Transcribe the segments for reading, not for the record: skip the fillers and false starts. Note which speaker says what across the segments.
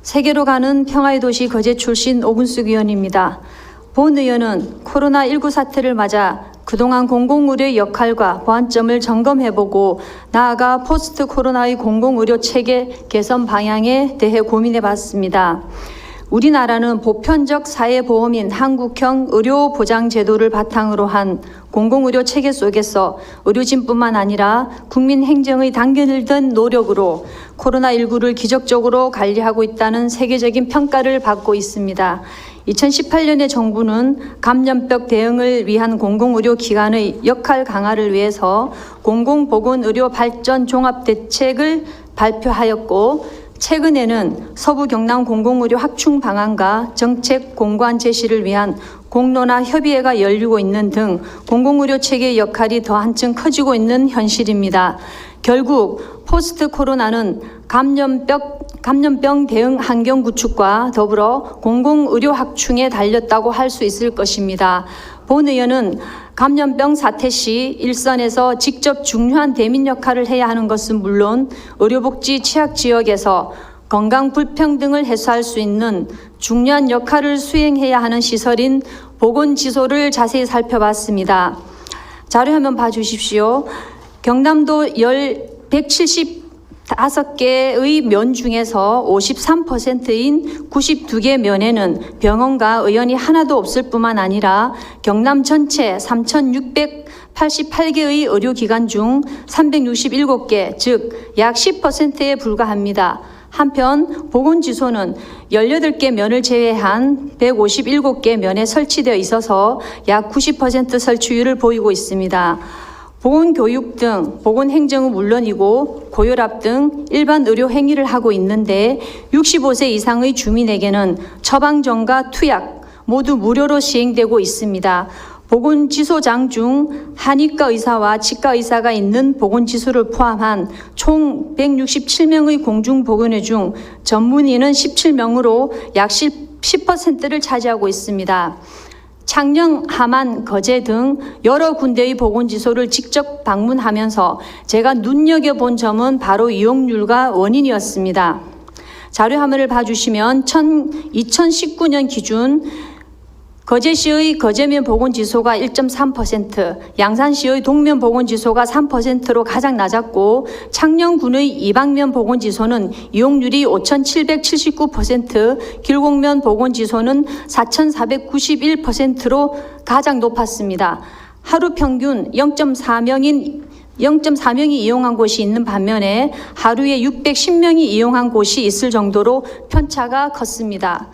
Speaker 1: 세계로 가는 평화의 도시 거제 출신 오근숙 의원입니다. 본 의원은 코로나19 사태를 맞아 그동안 공공의료의 역할과 보완점을 점검해보고 나아가 포스트 코로나의 공공의료 체계 개선 방향에 대해 고민해봤습니다. 우리나라는 보편적 사회보험인 한국형 의료보장제도를 바탕으로 한 공공의료 체계 속에서 의료진뿐만 아니라 국민 행정의 단계를 든 노력으로 코로나19를 기적적으로 관리하고 있다는 세계적인 평가를 받고 있습니다. 2018년에 정부는 감염병 대응을 위한 공공의료기관의 역할 강화를 위해서 공공보건의료 발전 종합대책을 발표하였고, 최근에는 서부 경남 공공의료 확충 방안과 정책 공고안 제시를 위한 공론화 협의회가 열리고 있는 등 공공의료 체계의 역할이 더 한층 커지고 있는 현실입니다. 결국 포스트 코로나는 감염병 대응 환경 구축과 더불어 공공의료 확충에 달렸다고 할 수 있을 것입니다. 본 의원은 감염병 사태 시 일선에서 직접 중요한 대민 역할을 해야 하는 것은 물론 의료복지 취약 지역에서 건강 불평등을 해소할 수 있는 중요한 역할을 수행해야 하는 시설인 보건지소를 자세히 살펴봤습니다. 자료화면 봐주십시오. 경남도 175개의 면 중에서 53%인 92개 면에는 병원과 의원이 하나도 없을 뿐만 아니라 경남 전체 3,688개의 의료기관 중 367개, 즉 약 10%에 불과합니다. 한편 보건지소는 18개 면을 제외한 157개 면에 설치되어 있어서 약 90% 설치율을 보이고 있습니다. 보건교육 등 보건행정은 물론이고 고혈압 등 일반 의료 행위를 하고 있는데 65세 이상의 주민에게는 처방전과 투약 모두 무료로 시행되고 있습니다. 보건지소장 중 한의과 의사와 치과 의사가 있는 보건지소를 포함한 총 167명의 공중보건의 중 전문의는 17명으로 약 10%를 차지하고 있습니다. 창녕, 함안, 거제 등 여러 군데의 보건지소를 직접 방문하면서 제가 눈여겨본 점은 바로 이용률과 원인이었습니다. 자료화면을 봐주시면 2019년 기준 거제시의 거제면 보건지소가 1.3%, 양산시의 동면 보건지소가 3%로 가장 낮았고 창녕군의 이방면 보건지소는 이용률이 5,779%, 길곡면 보건지소는 4,491%로 가장 높았습니다. 하루 평균 0.4명이 이용한 곳이 있는 반면에 하루에 610명이 이용한 곳이 있을 정도로 편차가 컸습니다.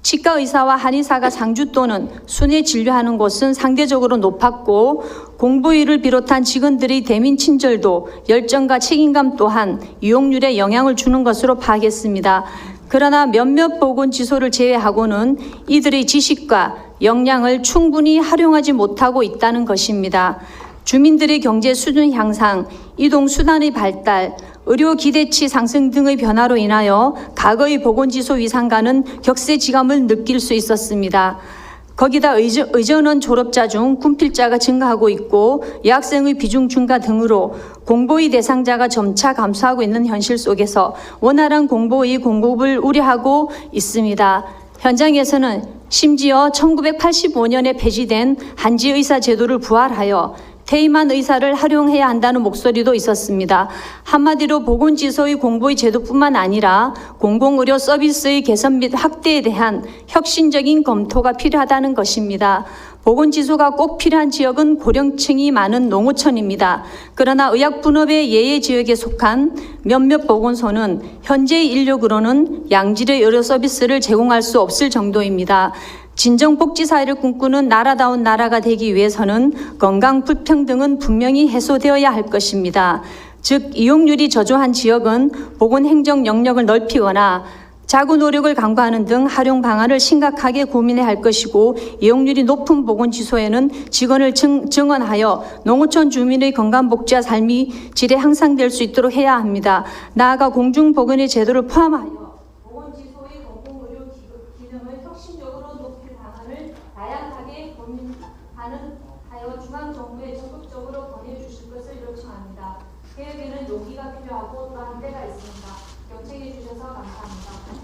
Speaker 1: 치과 의사와 한의사가 상주 또는 순회 진료하는 곳은 상대적으로 높았고 공보위를 비롯한 직원들의 대민 친절도, 열정과 책임감 또한 이용률에 영향을 주는 것으로 파악했습니다. 그러나 몇몇 보건지소를 제외하고는 이들의 지식과 역량을 충분히 활용하지 못하고 있다는 것입니다. 주민들의 경제 수준 향상, 이동 수단의 발달, 의료 기대치 상승 등의 변화로 인하여 과거의 보건지소 위상과는 격세지감을 느낄 수 있었습니다. 거기다 의전원 졸업자 중 군필자가 증가하고 있고 여학생의 비중 증가 등으로 공보위 대상자가 점차 감소하고 있는 현실 속에서 원활한 공보위 공급을 우려하고 있습니다. 현장에서는 심지어 1985년에 폐지된 한지의사 제도를 부활하여 퇴임한 의사를 활용해야 한다는 목소리도 있었습니다. 한마디로 보건지소의 공보위 제도뿐만 아니라 공공의료 서비스의 개선 및 확대에 대한 혁신적인 검토가 필요하다는 것입니다. 보건지소가 꼭 필요한 지역은 고령층이 많은 농어촌입니다. 그러나 의약분업의 예외 지역에 속한 몇몇 보건소는 현재의 인력으로는 양질의 의료 서비스를 제공할 수 없을 정도입니다. 진정복지사회를 꿈꾸는 나라다운 나라가 되기 위해서는 건강 불평등은 분명히 해소되어야 할 것입니다. 즉 이용률이 저조한 지역은 보건행정 영역을 넓히거나 자구 노력을 강구하는 등 활용 방안을 심각하게 고민해야 할 것이고 이용률이 높은 보건지소에는 직원을 증원하여 농어촌 주민의 건강복지와 삶의 질에 향상될 수 있도록 해야 합니다. 나아가 공중보건의 제도를 포함하여 보건지소의 공공의료 기능을 혁신적으로 높일 방안을 다양하게 고민하여 중앙정부에 적극적으로 권해주실 것을 요청합니다. 개혁에는 용기가 필요하고 또 한계가 있습니다. 경청해 주셔서 감사합니다.